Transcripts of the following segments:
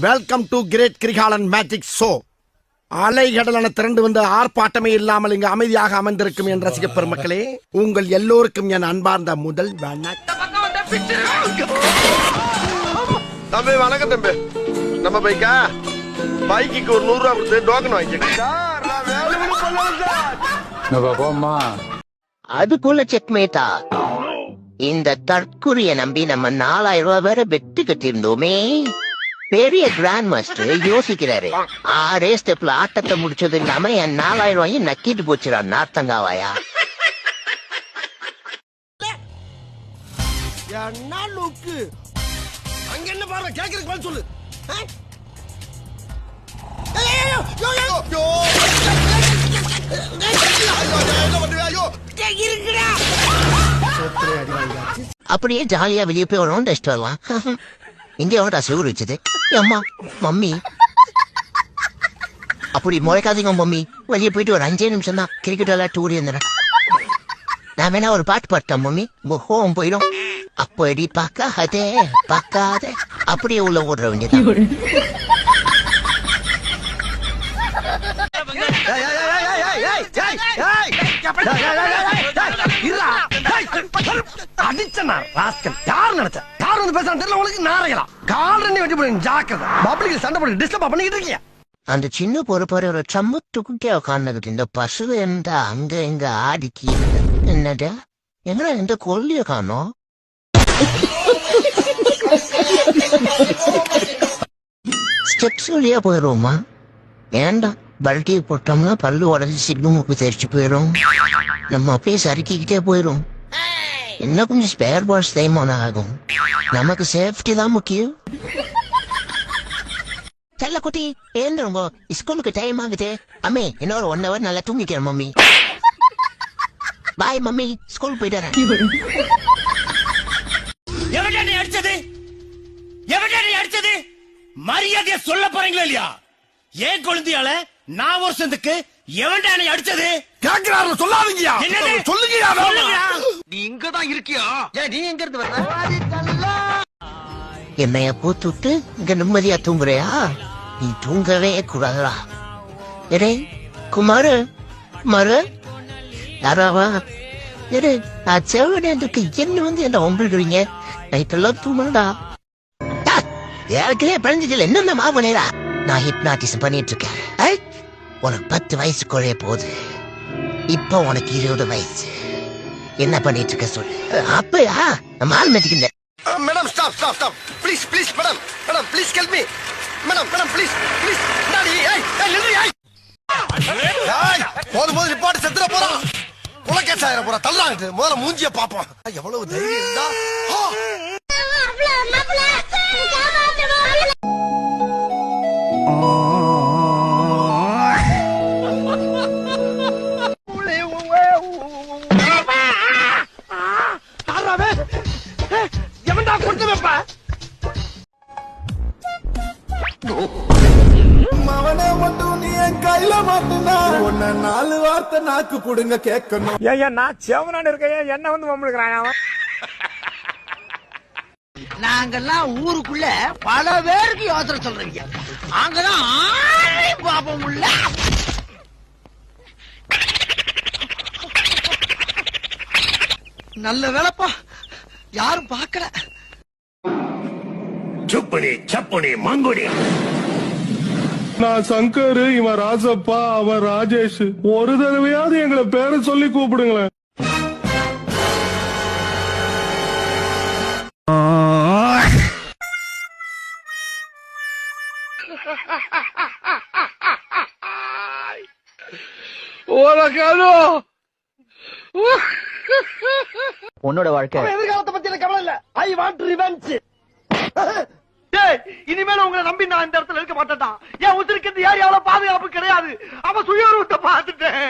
Welcome to great Kirikalan magic show. அலைகடலான திரண்டு வந்து ஆர்ப்பாட்டமே இல்லாமல் இங்கு அமைதியாக அமர்ந்திருக்கும் என் ரசிக பெருமக்களே, உங்கள் எல்லோருக்கும் என் அன்பார்ந்த முதல் வணக்கம். தம்பி வணக்கம் தம்பி. நம்ம பைக்கா பைக்கு ஒரு 100 ரூபா கொடுத்து டோக்கன் வாங்கிக்க. அதுக்குள்ள செக்மேட்டா. இந்த தற்குறிய நம்பி நம்ம 4000 ரூபாய் வேற வெட்டு கட்டிருந்தோமே. பெரிய கிராண்ட் மாஸ்டர் யோசிக்கிறாரு. 6 ஸ்டெப்ல ஆட்டத்தை முடிச்சது இல்லாம என் 4000 ரூபாயும் நக்கிட்டு போச்சுறான் நார்த்தங்காவாயா. என்ன லுக்கு? அங்க என்ன பாருங்க, கேக்குறதுக்கு பதில் சொல்லு. அப்படியே ஜாலியா வெளியே போய் ஒரு டெஸ்ட் வரலாம். இங்க எவன்டா சிவரு வச்சது? அம்மா மம்மி. அப்படி முறைக்காதீங்க மம்மி. வெளியே போயிட்டு ஒரு 5 நிமிஷம் தான் கிரிக்கெட் விளையாட்டு ஓடி இருந்தேன். நான் வேணா ஒரு பாட்டு பாட்டேன் மம்மி. ஹோம் போயிடும். அப்போ எடி பார்க்காதே பார்க்காதே அப்படியே உள்ள ஓடுற வேண்டியது. அடிச்சனா ராஸ்கல். யார் நினைச்ச? யார் வந்து பேசுறான்னு தெரியல உங்களுக்கு. நாரைகளா கால் ரெண்டு வெட்டி போடுங்க. ஜாக்கிரதை. பப்ளிக் சண்டை போட்டு டிஸ்டர்ப் பண்ணிக்கிட்டு இருக்கீங்க. அந்த சின்ன பொறுப்பாரு ஒரு சம்முத்துக்குட்டே உட்காந்துக்கிட்டு இந்த பசு இருந்தா அங்க எங்க ஆடிக்கி. என்னடா எங்கடா இந்த கொல்லிய காணோம்? ஸ்டெப்ஸ் வழியா போயிருவோமா? ஏன்டா பல்ட்டியை போட்டோம்னா பல்லு உடஞ்சி சிக்னமுக்கு தெரிச்சு போயிரும். நம்ம அப்படியே சறுக்கிக்கிட்டே போயிரும். என்ன கொஞ்சம் ஸ்பேர் பார்ட்ஸ் தேய்மானம் ஆகும். நமக்கு சேஃப்டி தான் முக்கியம். செல்ல குட்டி ஏந்திரங்க, ஸ்கூலுக்கு டைம் ஆகுது. அம்மே இன்னொரு 1 hour நல்லா தூங்கிக்கிறேன் மம்மி. பாய் மம்மி, ஸ்கூல் போயிட்டு வரேன். அடிச்சது மரியாதைய சொல்ல போறீங்களா இல்லையா? ஏன் குழந்தையால நான் வருஷத்துக்கு எவன்டா என்னை அடிச்சது கேக்குறாரு சொல்லாதீங்கயா. சொல்லுங்கயா. நீ இங்கதான் இருக்கியா? நீ எங்க இருந்து வர? என்னைய பூத்துட்டு இங்க நிம்மதியா தூங்குறியா? நீ தூங்கவே கூடாதா? எடே குமாரு குமாரு யாராவா? எடே நான் செவனுக்கு என்ன வந்து என்ன ஒம்பிடுறீங்க? நைட்டெல்லாம் தூங்கடா. ஏற்கனவே பிறந்ததில்ல என்னென்ன மாவனேடா. நான் ஹிப்னாட்டிசம் பண்ணிட்டு இருக்கேன். உனக்கு 10 வயசு குறைய போகுது. இப்ப உனக்கு 20 வயசு. என்ன பண்ணிட்டு இருக்க சொல்லு. அப்பயா நம்ம ஆள் மெட்டிக்கல. Madam stop please madam please help me. Madam please daddy. நில்லுங்க. போது ரிப்போர்ட் செத்துற போறான். உலகேஸ் ஆயிர போறா. தள்ளுறாங்க. முதல்ல மூஞ்சிய பாப்போம். எவ்வளவு தைரியம் இருந்தா. மவனே மட்டும் நீ என் கையில மாட்டுனா உன்ன 4 வார்த்தை நாக்கு புடுங்க கேட்கணும். ஏன் நான் செவனான்னு இருக்கேன், என்ன வந்து மம்முடுக்கிறான் அவன். நாங்கெல்லாம் ஊருக்குள்ள பல பேருக்கு யோசனை சொல்றீங்க. அங்கதான் ஆளையும் பாப்போம் உள்ள. நல்ல வேலைப்பா, யாரும் பார்க்கல. சப்புனி மங்குடி. நான் சங்கர், இவன் ராசப்பா, அவன் ராஜேஷ். ஒரு தடவையாவது எங்களை பேரை சொல்லி கூப்பிடுங்களேன். உன்னோட வாழ்க்கை எதிர்காலத்தை பத்தி எனக்கு கவலை இல்ல. I want revenge. இனிமேல உங்களை நம்பி நான் இந்த இடத்துல இருக்க மாட்டேன்டா. என் உத்திரிக்கிறது யார் எவ்வளவு பாதுகாப்பு கிடையாது. அவ சுயரூபத்தை பார்த்துட்டேன்.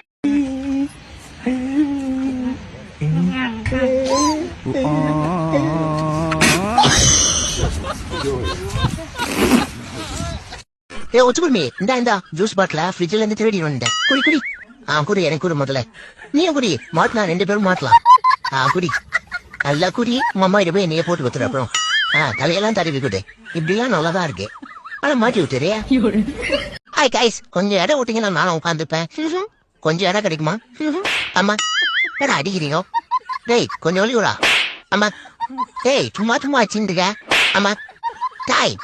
ஒத்துக்குமே இந்தா ஜூஸ் பாட்டில ஃப்ரிட்ஜ்ல இருந்து தேடி வந்தேன். குடி குடி எனக்கு குடி முதல்ல. நீயும் குடி. மாட்டினா 2 பேரும் மாட்டலாம். குடி நல்லா குடி. உங்க அம்மா இதை போய் என்னைய போட்டு கொடுத்துரு. அப்புறம் தலையெல்லாம் தடவி கொடு. இப்படிலாம் நல்லாதான் இருக்கு. ஆனா மாட்டி விட்டுறியா ஹாய் கைஸ் கொஞ்சம் இடம் விட்டீங்கன்னா நானும் உட்காந்துப்பேன் கொஞ்சம் இடம் கிடைக்குமா ஆமா என்ன அடிக்கிறீங்க டேய் கொஞ்சம் ஒளிவுடா ஆமா டேய் சும்மா சும்மா வச்சுருக்க ஆமா டாய்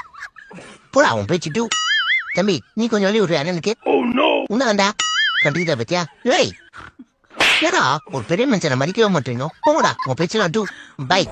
போடா உன் பேச்சு தம்பி நீ கொஞ்சம் ஒளி விடுறியா எனக்கு உன்னாண்டா கண்டிப்பா பத்தியா ஏய் ஏடா ஒரு பெரிய மனுஷனை மதிக்கவே மாட்டீங்க போங்கடா உன் பேச்சு டூ பை